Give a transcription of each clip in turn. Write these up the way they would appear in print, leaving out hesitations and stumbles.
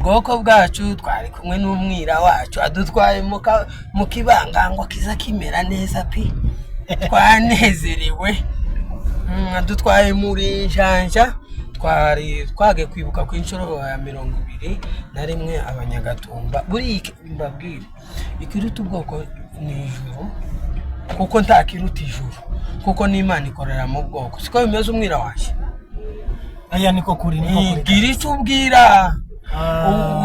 ubwoko bwacu twari kumwe n'umwira wacu adutwaye mu kibangango kiza kimera neza pi twanezerewe adutwaye muri njanja twage kwibuka ku inshuro ya 21 abanyagatumba buri mbabwire ikiruta ubwoko ni ijuru kuko ntakiruta ijuru kuko n'Imana ikorera mu bwoko siko bimeze umwira waje aya niko kuri gira icyo ubwira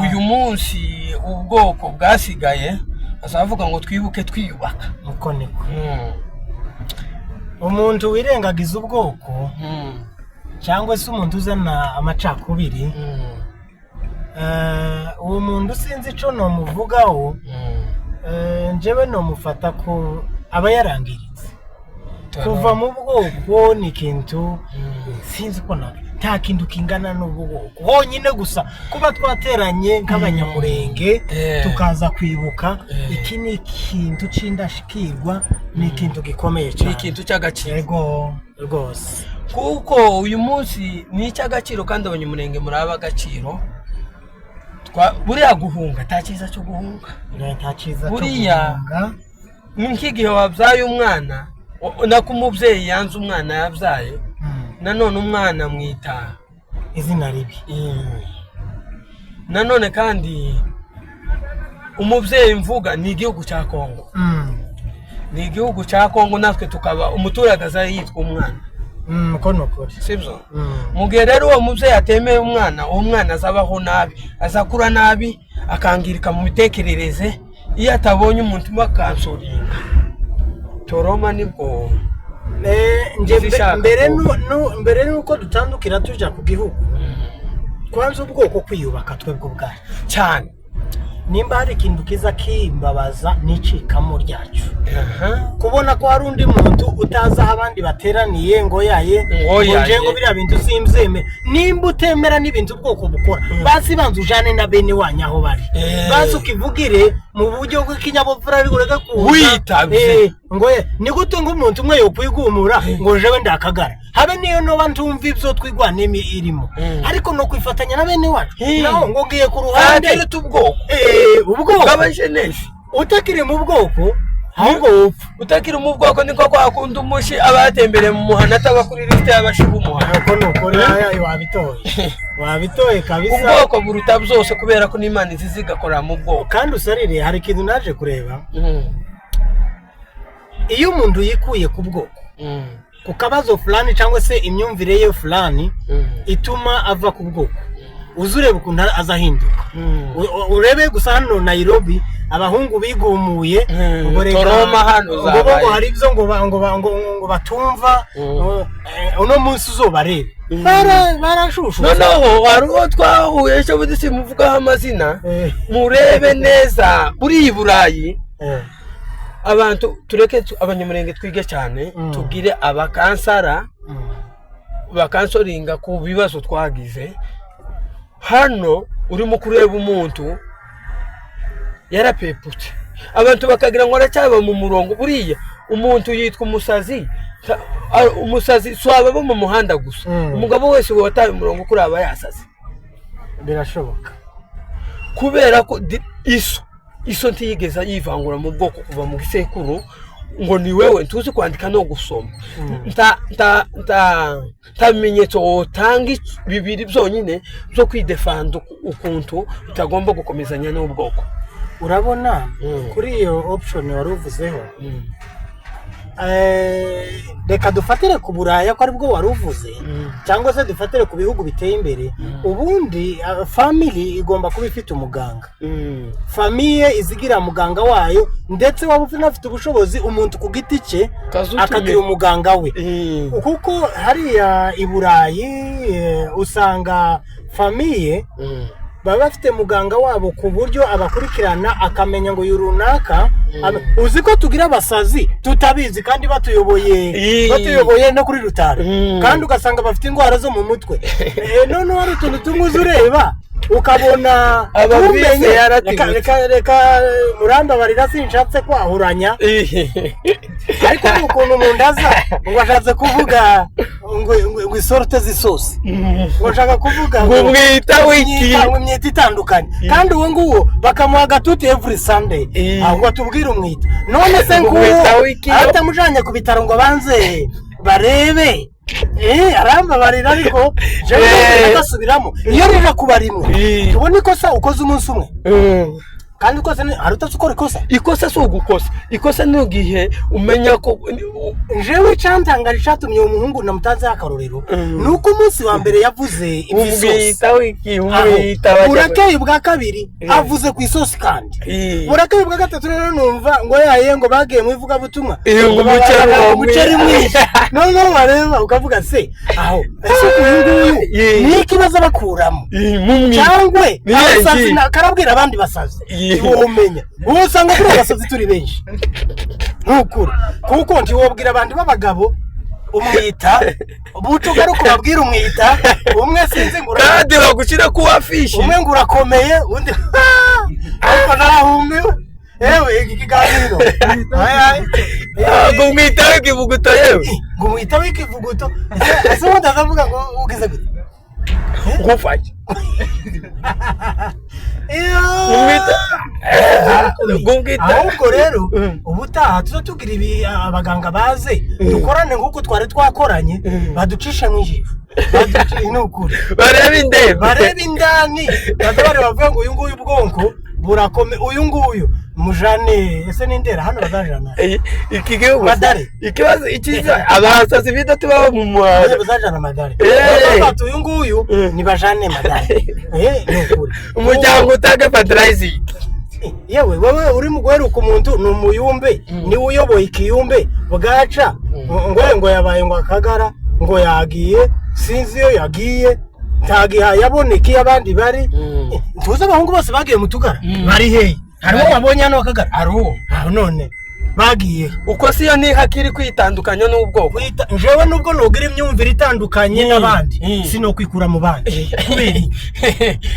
uyu munsi ubwoko bwasigaye azavuga ngo twibuke twiyubaka uko niko umuntu wirengagiza ubwoko cyangwa se umuntu uzana amacakubiri uwo muntu sinzi ico no muvugaho njewe no mufata ko aba yarangiritse kuva mu bwoko ni kintu sinzi ko nta kintu kingana n'ubwoko honyine gusa kuba twateranye nk'abanyamurenge tukaza kwibuka iki ni kintu cindashikirwa ni kintu gikomeye cyane ni kintu cy'agaciro yego rwose kuko uyu munsi ni icy'agaciro kandi abanyamurenge muraba agaciro buriya guhunga nta cyiza cyo guhunga nta cyiza cyo buriya nk'igihe wabyaye umwana nako umubyeyi yanze umwana yabyaye nanone umwana mwita izina ribi nanone kandi umubyeyi mvuga ni igihugu cya Kongo ni igihugu cya Kongo natwe tukaba umuturage aza yitwa umwana kono kuri sibyo mugihe rero uwo mubyeyi atemeye umwana uwo mwana azabaho nabi azakura nabi akangirika mu mitekerereze iyo atabonye umuntu bakansoringa toroma nibwo mbere nuko dutandukira tuja ku gihugu kwanza ubwoko kwiyubaka twebwe ubwacu cyane nimba hari ikintu kiza kimbabaza n'icikamo ryacu kubona ko hari undi muntu utaza abandi bateraniye ngo yaye ngo biriya bintu simzeme nimba utemera n'ibintu ubwoko bukora basi banza ujane na bene wanyu aho bari basi ukivugire mu buryo bw'ikinyabupfura ari urega witabye ngo ni gute ngo umuntu umwe yokwigumura ngo jewe ndakagara habe niyo no bantumva ibyo twigwanemi irimo ariko no kwifatanya na bene wacu naho ngo ngiye ku ruhande tubwoko ubwoko abajeneshi utakiri mu bwoko ahubwo upfa utakiri mu bwoko niko kwakunda umushi abatembere mu muhana atabakuri liste y'abashibu umuhana ko nuko rero wabitoye kabisa ubwoko buruta byose kubera ko n'Imana izigakora mu bwoko kandi usarire hari ikintu naje kureba iyo umuntu yikuye ku bwoko ku kabazo fulani cyangwa se imyumvire ye fulani ituma ava ku bwoko uzureba ukuntu azahinduka urebe gusa hano Nairobi abahungu bigumuye Toroma hano ngo hari ibyo ngo batumva uno munsi uzobarebe barashushu noneho wari uwo twahuye cyo budisi muvugaho amazina murebe neza buri Burayi abantu tureke abanyamurenge twige cyane tugire abakansara bakansoringa ku bibazo twagize hano urimo kureba umuntu yarapeputse abantu bakagira ngo aracyaba mu murongo buriya umuntu yitwa umusazi swaba bo mu muhanda gusa umugabo wese wataye umurongo kuri aba yasaze birashoboka kubera ko iso ntiyigeza yivangura mu bwoko kuva mu gisekuru ngo ni wewe ntuzi kwandika no gusoma nta bimenyetso utanga bibiri byonyine byo kwidefanda ukuntu utagomba gukomezanya n'ubwoko urabona kuri iyo option wari uvuzeho reka dufatire ku Buraya ko aribwo wari uvuze cyangwa se dufatire ku bihugu biteye imbere ubundi family igomba kuba ifite umuganga famille izigira muganga wayo ndetse waba ufite ubushobozi umuntu ku giti cye akagira umuganga we kuko hariya i Burayi usanga famille baba bafite muganga wabo ku buryo abakurikirana akamenya ngo yurunaka uzi ko tugira abasazi tutabizi kandi batuyoboye no kuri rutaro kandi ugasanga bafite indwara zo mu mutwe none wari utuntu tumwe ureba ukabona Ababise yaratimutse. reka muramba barira sinshatse kwahuranya ariko ukuntu umuntu aza ngo ashatse kuvuga ngo isorte z'isosi ngo ashaka kuvuga ngo mwita wiki imyita itandukanye kandi uwo nguwo bakamuha agatuti every Sunday ahubwo tubwire umwita none se nguwo atamujanye ku bitaro ngo banze barebe aramba barira ariko jewe agasubiramo iyo rira kuba rimwe tubone ikosa ukoze umunsi umwe kandi ikosa ni arutse ukora ikosa si ugukosa ikosa ni ugihe umenya ko jewe cyantangaje cyatumye uwo muhungu namutanze akarorero nuko umunsi wa mbere yavuze ibisosi urakeye bwa kabiri avuze ku isosi kandi urakeye bwa gatatu rero numva ngo yaye ngo bagiye mu ivuga butumwa umuceri mwinshi none bareba ukavuga se aho ese uyu ni ikibazo bakuramo cyangwa abasazi karabwira abandi basazi umenya usanga kuri abasazi turi benshi nukuri kuko ntiwobwira abandi b'abagabo umwita butugaruka babwira umwita umwe sinzi ngo kandi bagushyira ku wafishi umwe ngo urakomeye undi ariko narahumiwe yewe iki kiganiro ngo umwita w'ikivuguto yewe ngo umwita w'ikivuguto ese ubundi azavuga ngo ugize gute ngufashe ahubwo rero ubutaha tuza tugira ibi abaganga baze dukorane nk'uko twari twakoranye baducishe mu ijisho n'ukuri bareba indani badabare bavuga ngo uyu nguyu ubwonko burakome uyu nguyu mujane ese n'indera hano bazajana iki gihugu madare ikibazo ikiza abasazi bidatu baba mu muhanda bazajana madare uyu nguyu ni bajane madare n'ukuri umuryango utaga patraizi yewe wowe uri mu guheruka umuntu ni umuyumbe niwe uyoboye ikiyumbe bwaca ngo yabaye ngo akagara ngo yagiye sinzi iyo yagiye ntagiha yaboneka iyo abandi bari tuzi abahungu bose bagiye mu tugara bari hehe harimo wabonye hano akagara aho none bagiye uko siyo ni hakiri kwitandukanya n'ubwoko jewe nubwo nugira imyumvire itandukanye n'abandi sino kwikura mu bandi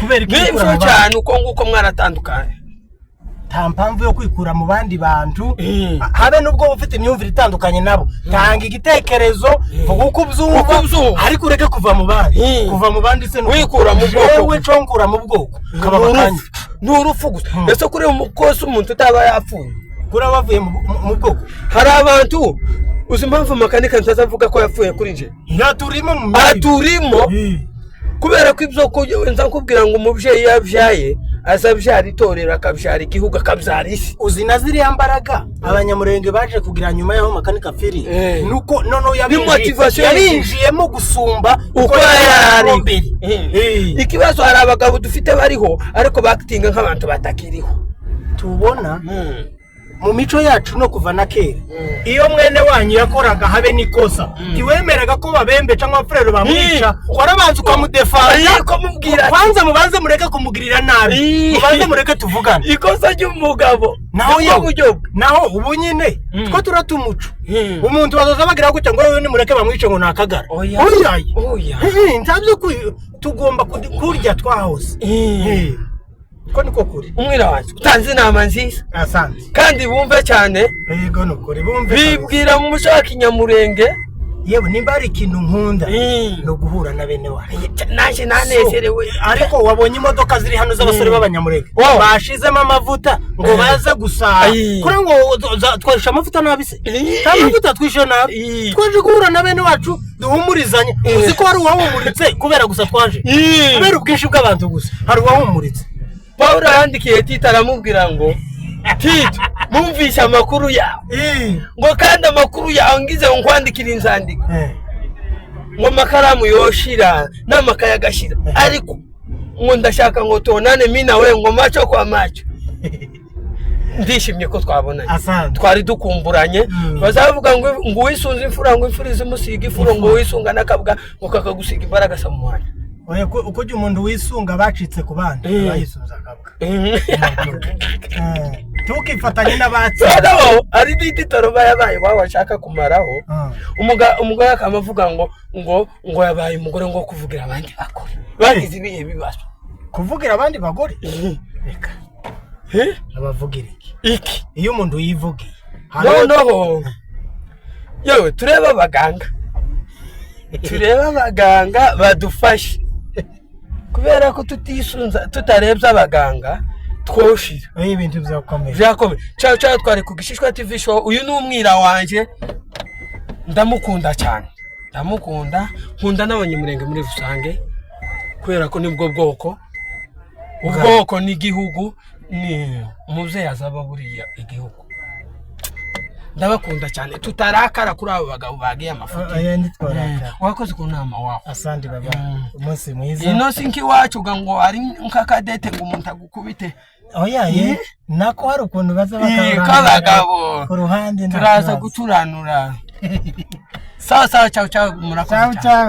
kubera kwikura mu bandi cyane uko nguko mwaratandukanye nta mpamvu yo kwikura mu bandi bantu habe nubwo ufite imyumvire itandukanye nabo tanga igitekerezo vuga uko ubyumva ariko ureke kuva mu bandi se wikura mu bwoko wewe congura mu bwoko ukaba bakanye n'urupfu gusa ese kuri umukosi umuntu utaba yapfuye kuri bavuye mu bwoko hari abantu uzi impamvu makanika ntazavuga ko yapfuye kuri nje turimo kubera ko ibyo nza kubwira ngo umubyeyi yabyaye azabyara itorero akabyara igihugu akabyara isi uzi na ziriya mbaraga abanyamurenge baje kugira nyuma yaho makanika firi nuko nono yabinjiyemo gusumba uko yari ikibazo hari abagabo dufite bariho ariko bakitinga nk'abantu batakiriho tubona mu mico yacu no kuva na kera iyo mwene wanyu yakoraga habe nikosa ntiwemeraga ko babembe cyangwa frere bamwica warabanza ukamudefanda kwanza mubanze mureke kumugirira nabi mubanze mureke tuvugane ikosa ry'umugabo naho ubu nyine two turatumuco umuntu bazoza bagira gutya ngo wewe nimureke bamwice ngo nakagara oya ntabyo tugomba kurya twahose ko niko kuri umwira wacu utanze inama nziza asante kandi bumve cyane yego nukuri bumve bibwira mu mushaka inyamurenge yewe nimba ari ikintu nkunda no guhura na bene wacu naje nanezerewe ariko wabonye imodoka ziri hano z'abasore b'abanyamurenge bashizemo amavuta ngo baze gusara kuri ngo twarisha amavuta nabi se amavuta twishe nabi twaje guhura na bene wacu duhumurizanye uzi ko hari uwahumuritse kubera gusa twaje kubera ubwinshi bw'abantu gusa hari uwahumuritse Paul yandikiye Tito aramubwira ngo Tito mumvisha amakuru yawe ngo kandi amakuru yawe ngize ngo kwandikira inzandiko ngo makaramu yoshira n'amakaye agashira ariko ngo ndashaka ngo tonane mimi nawe ngo macho kwa macho ndishimye ko twabonanye twari dukumburanye bazavuga ngo wisunze imfura ngo imfura izimusiga ifuro ngo wisunga nakabwa ngo kakagusiga imbaraga samuhanya uko jya umuntu wisunga bacitse ku bandi bayisubiza akabwa tukifatanye n'abatsi ari n'ititoro bayabaye waba washaka kumaraho umugore akamavuga ngo yabaye umugore ngo kuvugira abandi bakora bagize ibihe bibazo kuvugira abandi bagore reka abavugira iki iyo umuntu yivugiye noneho yewe tureba abaganga badufashe kubera ko tutarebye abaganga twoshira ibintu byakomeye cyane twari ku Gishishwa TV show. Uyu ni umwira wanje ndamukunda cyane nkunda n'abanyamurenge muri rusange kubera ko nibwo ubwoko n'igihugu ni umuvyeyi azaba buriya igihugu. Ndabakunda cyane tutarakara kuri abo bagabo bagiye amafuti wakoze ku nama wawe. Asante baba umunsi mwiza. Ino sinki wacu ngo ari nkakadete ngo umuntu agukubite oya nako hari ukuntu baza bakabagabo ku ruhande turaza guturanura sawa ciao murakoze cyane.